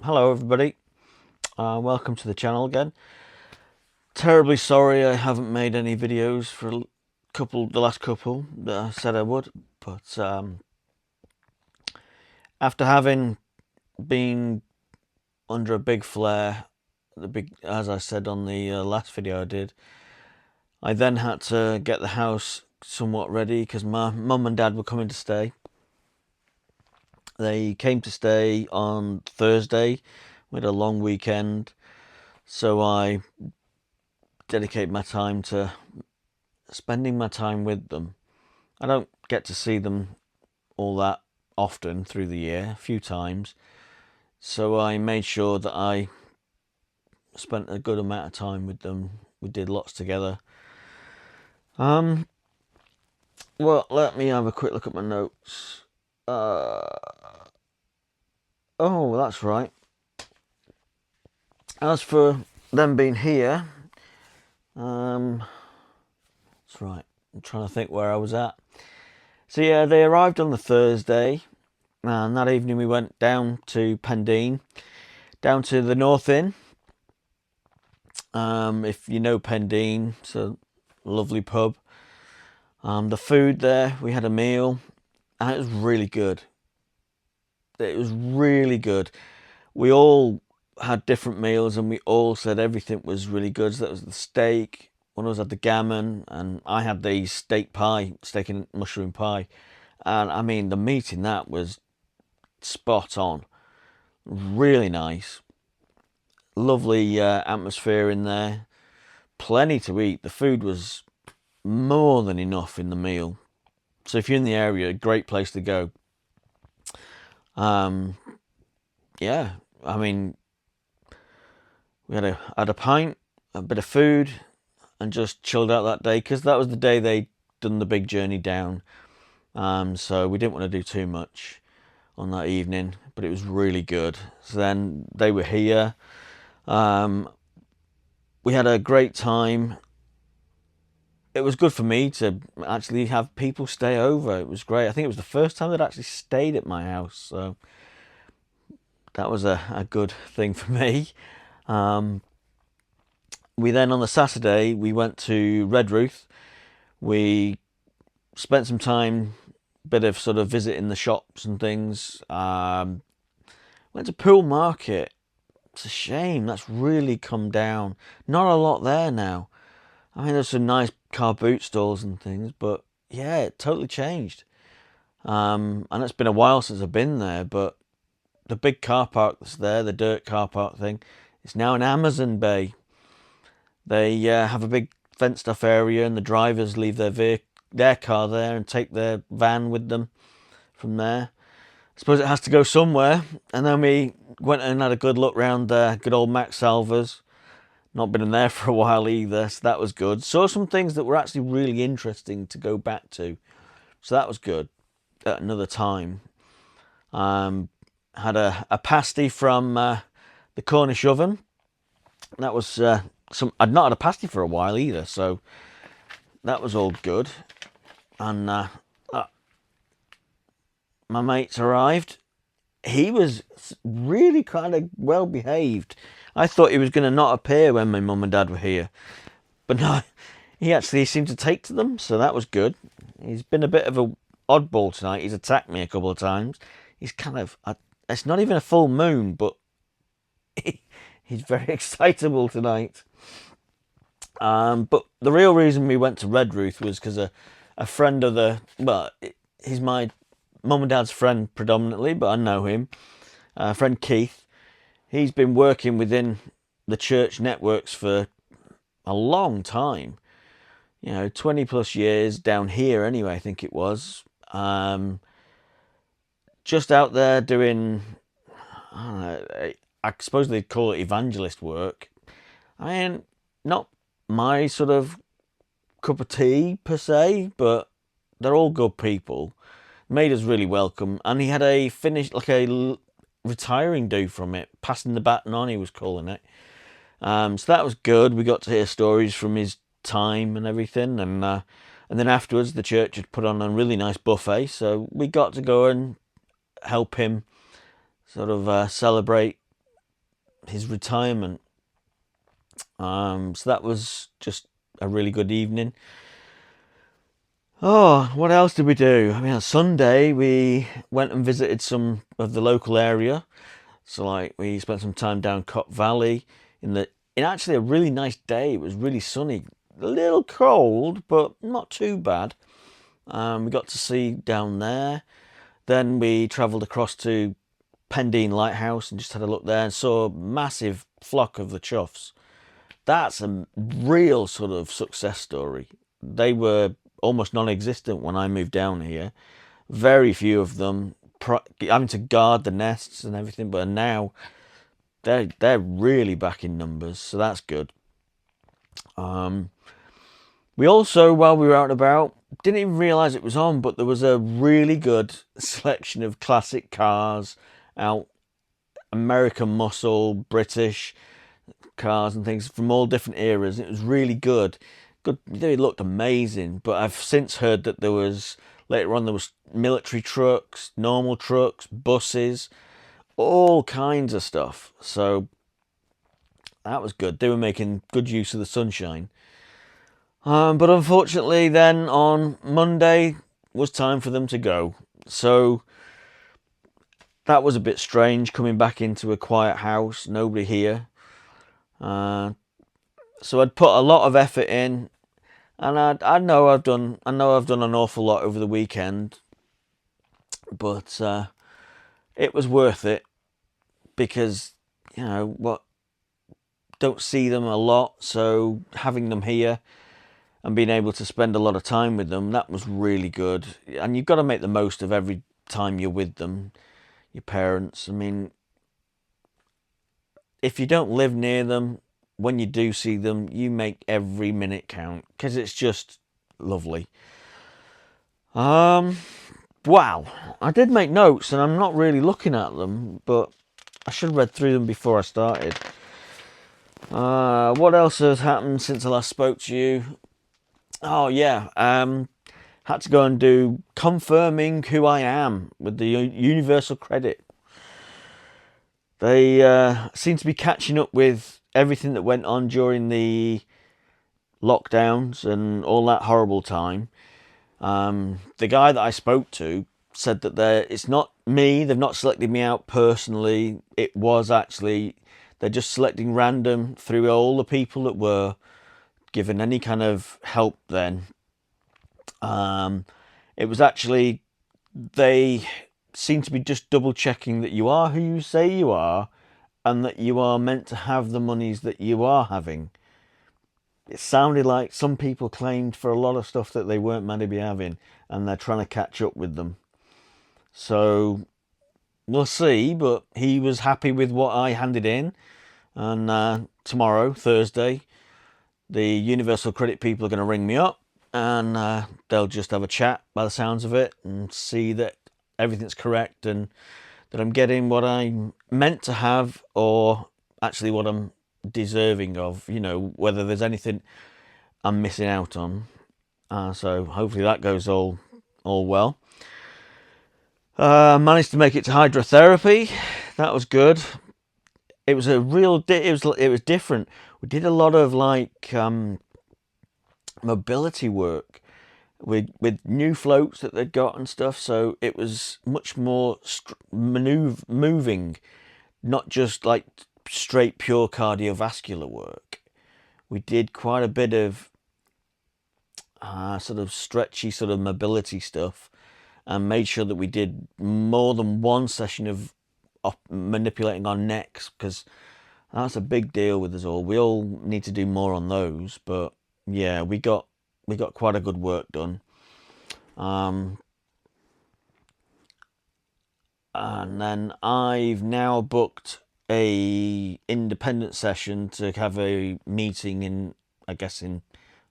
Hello everybody, welcome to the channel again. Terribly sorry I haven't made any videos for the last couple that I said I would, but after having been under a big flare, as I said on the last video I did, I then had to get the house somewhat ready because my mum and dad were coming to stay. They came to stay on Thursday. We had a long weekend, so I dedicate my time to spending my time with them. I don't get to see them all that often through the year, a few times, so I made sure that I spent a good amount of time with them. We did lots together. Well, let me have a quick look at my notes. Oh, that's right. As for them being here, that's right. I'm trying to think where I was at. So yeah, they arrived on the Thursday, and that evening we went down to Pendeen, down to the North Inn. If you know Pendeen, it's a lovely pub. The food there, we had a meal, and it was really good. It was really good. We all had different meals, and we all said everything was really good. So that was the steak. One of us had the gammon, and I had the steak and mushroom pie. And I mean, the meat in that was spot on. Really nice. Lovely atmosphere in there. Plenty to eat. The food was more than enough in the meal. So if you're in the area, great place to go. Yeah, I mean, we had a pint, a bit of food, and just chilled out that day because that was the day they'd done the big journey down. So we didn't want to do too much on that evening, but it was really good. So then they were here. We had a great time. It was good for me to actually have people stay over. It was great. I think it was the first time they'd actually stayed at my house, so that was a good thing for me. We then, on the Saturday, we went to Redruth. We spent some time, bit of sort of visiting the shops and things. Went to Poole Market. It's a shame, that's really come down. Not a lot there now. I mean, there's some nice car boot stalls and things, but yeah, it totally changed. And it's been a while since I've been there, but the big car park that's there, the dirt car park thing, it's now an Amazon bay. They have a big fenced off area, and the drivers leave their car there and take their van with them from there. I suppose it has to go somewhere. And then we went and had a good look round good old Max Salvers. Not been in there for a while either, so that was good. Saw some things that were actually really interesting to go back to, so that was good at another time. Had a pasty from the Cornish oven. That was I'd not had a pasty for a while either, so that was all good. And my mates arrived. He was really kind of well behaved. I thought he was going to not appear when my mum and dad were here, but no, he actually seemed to take to them, so that was good. He's been a bit of a oddball tonight. He's attacked me a couple of times. He's kind of, it's not even a full moon, but he's very excitable tonight. But the real reason we went to Redruth was because a friend of he's my mum and dad's friend predominantly, but I know him. Friend Keith. He's been working within the church networks for a long time. 20 plus years down here anyway, I think it was. Just out there doing, I don't know, I suppose they'd call it evangelist work. I mean, not my sort of cup of tea per se, but they're all good people. Made us really welcome, and he had a retiring do from it, passing the baton on, he was calling it. So that was good. We got to hear stories from his time and everything, and then afterwards the church had put on a really nice buffet, so we got to go and help him sort of celebrate his retirement. So that was just a really good evening. Oh, what else did we do? I mean, on Sunday we went and visited some of the local area. So like we spent some time down Cop Valley in actually a really nice day. It was really sunny, a little cold, but not too bad. We got to see down there. Then we travelled across to Pendine Lighthouse and just had a look there and saw a massive flock of the Chuffs. That's a real sort of success story. They were almost non-existent when I moved down here. Very few of them, having to guard the nests and everything, but now they're really back in numbers, so that's good. We also, while we were out and about, didn't even realise it was on, but there was a really good selection of classic cars out. American muscle, British cars and things from all different eras. It was really good. It looked amazing, but I've since heard that later on there was military trucks, normal trucks, buses, all kinds of stuff. So that was good. They were making good use of the sunshine. But unfortunately then on Monday was time for them to go. So that was a bit strange, coming back into a quiet house, nobody here. So I'd put a lot of effort in, and I know I've done an awful lot over the weekend, but it was worth it because don't see them a lot, so having them here and being able to spend a lot of time with them, that was really good. And you've got to make the most of every time you're with them, your parents. I mean, if you don't live near them, when you do see them, you make every minute count because it's just lovely. Wow, I did make notes and I'm not really looking at them, but I should have read through them before I started. What else has happened since I last spoke to you? Oh yeah, had to go and do confirming who I am with the Universal Credit. They seem to be catching up with everything that went on during the lockdowns and all that horrible time. The guy that I spoke to said that it's not me, they've not selected me out personally. It was actually, they're just selecting random through all the people that were given any kind of help then. It was actually, they seem to be just double checking that you are who you say you are and that you are meant to have the monies that you are having. It sounded like some people claimed for a lot of stuff that they weren't meant to be having, and they're trying to catch up with them. So we'll see, but he was happy with what I handed in. And tomorrow, Thursday, the Universal Credit people are going to ring me up, and they'll just have a chat by the sounds of it and see that everything's correct and that I'm getting what I'm meant to have, or actually what I'm deserving of, whether there's anything I'm missing out on. So hopefully that goes all well. Managed to make it to hydrotherapy. That was good. It was it was different. We did a lot of mobility work with new floats that they'd got and stuff. So it was much more moving, not just like straight pure cardiovascular work. We did quite a bit of sort of stretchy sort of mobility stuff, and made sure that we did more than one session of manipulating our necks, because that's a big deal with us all. We all need to do more on those, but yeah, we got quite a good work done. And then I've now booked a independent session to have a meeting in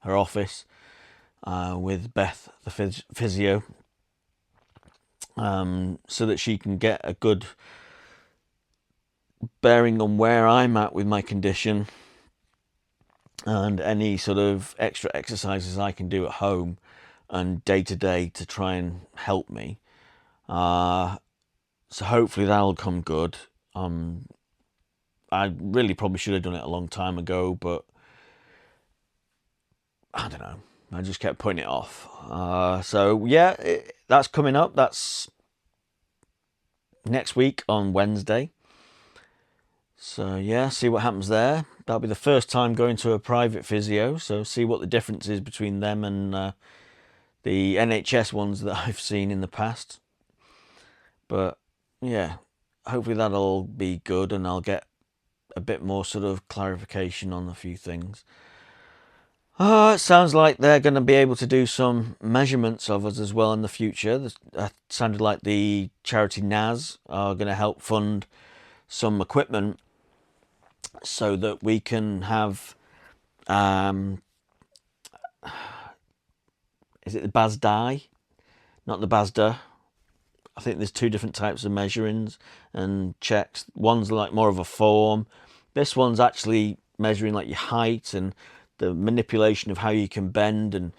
her office with Beth, the physio, so that she can get a good bearing on where I'm at with my condition and any sort of extra exercises I can do at home and day to day to try and help me. So hopefully that'll come good. I really probably should have done it a long time ago, but I don't know. I just kept putting it off. So yeah, that's coming up. That's next week on Wednesday. So yeah, see what happens there. That'll be the first time going to a private physio, so see what the difference is between them and the NHS ones that I've seen in the past. But yeah, hopefully that'll be good and I'll get a bit more sort of clarification on a few things. It sounds like they're going to be able to do some measurements of us as well in the future. It sounded like the charity NAS are going to help fund some equipment so that we can have, is it the BASDI? Not the BASDA. I think there's two different types of measurings and checks. One's like more of a form. This one's actually measuring like your height and the manipulation of how you can bend and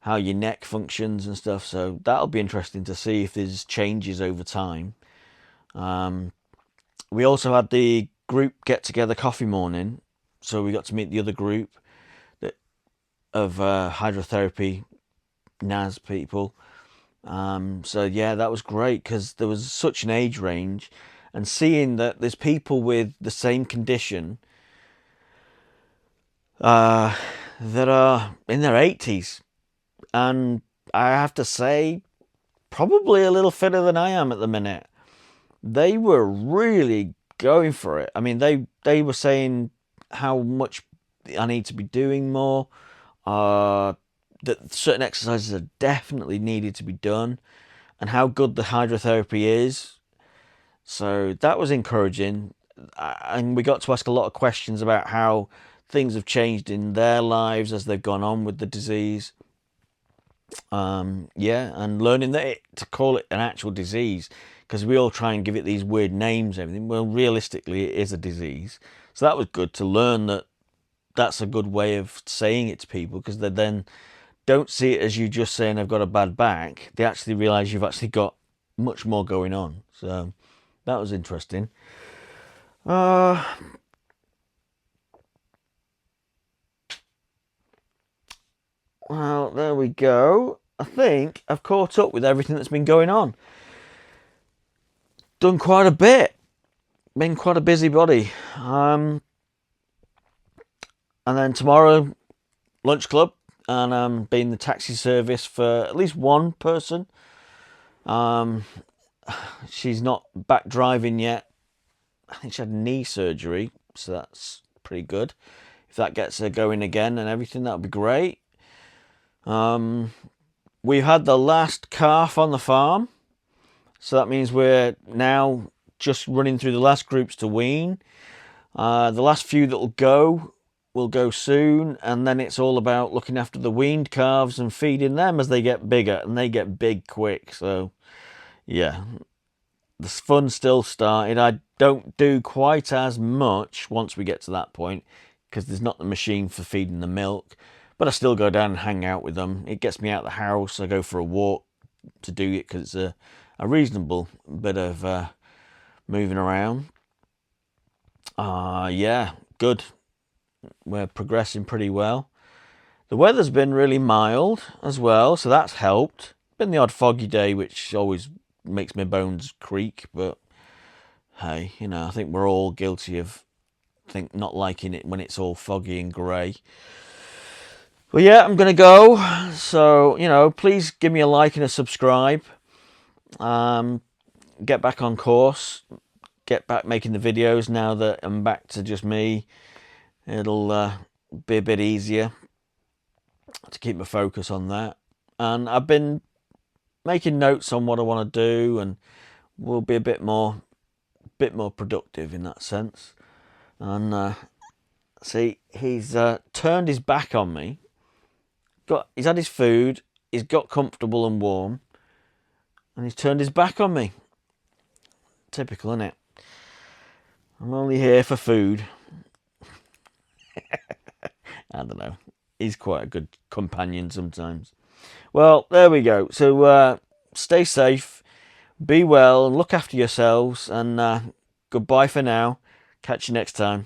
how your neck functions and stuff. So that'll be interesting to see if there's changes over time. We also had the group get together coffee morning, so we got to meet the other group of hydrotherapy NAS people. So yeah, that was great because there was such an age range, and seeing that there's people with the same condition that are in their 80s, and I have to say, probably a little fitter than I am at the minute. They were really going for it. I mean, they were saying how much I need to be doing more, that certain exercises are definitely needed to be done, and how good the hydrotherapy is. So that was encouraging, and we got to ask a lot of questions about how things have changed in their lives as they've gone on with the disease. Yeah, and learning that to call it an actual disease, because we all try and give it these weird names and everything. Well, realistically, it is a disease. So that was good to learn that that's a good way of saying it to people, because they then don't see it as you just saying I've got a bad back. They actually realise you've actually got much more going on. So that was interesting. Well, there we go. I think I've caught up with everything that's been going on. Done quite a bit. Been quite a busybody. And then tomorrow, lunch club, and being the taxi service for at least one person. She's not back driving yet. I think she had knee surgery, so that's pretty good. If that gets her going again and everything, that would be great. We've had the last calf on the farm, so that means we're now just running through the last groups to wean. The last few that will go soon, and then it's all about looking after the weaned calves and feeding them as they get bigger, and they get big quick. So yeah, the fun still started. I don't do quite as much once we get to that point, because there's not the machine for feeding the milk, but I still go down and hang out with them. It gets me out of the house. I go for a walk to do it, because it's a reasonable bit of moving around. Yeah, good. We're progressing pretty well. The weather's been really mild as well, so that's helped. Been the odd foggy day, which always makes my bones creak, but hey, I think we're all guilty of not liking it when it's all foggy and grey. Well, yeah, I'm going to go. So, please give me a like and a subscribe. Get back on course. Get back making the videos now that I'm back to just me. It'll be a bit easier to keep my focus on that. And I've been making notes on what I want to do, and we'll be a bit more productive in that sense. And see, he's turned his back on me. He's had his food, he's got comfortable and warm, and he's turned his back on me. Typical, isn't it? I'm only here for food. I don't know. He's quite a good companion sometimes. Well, there we go. So stay safe, be well, and look after yourselves, and goodbye for now. Catch you next time.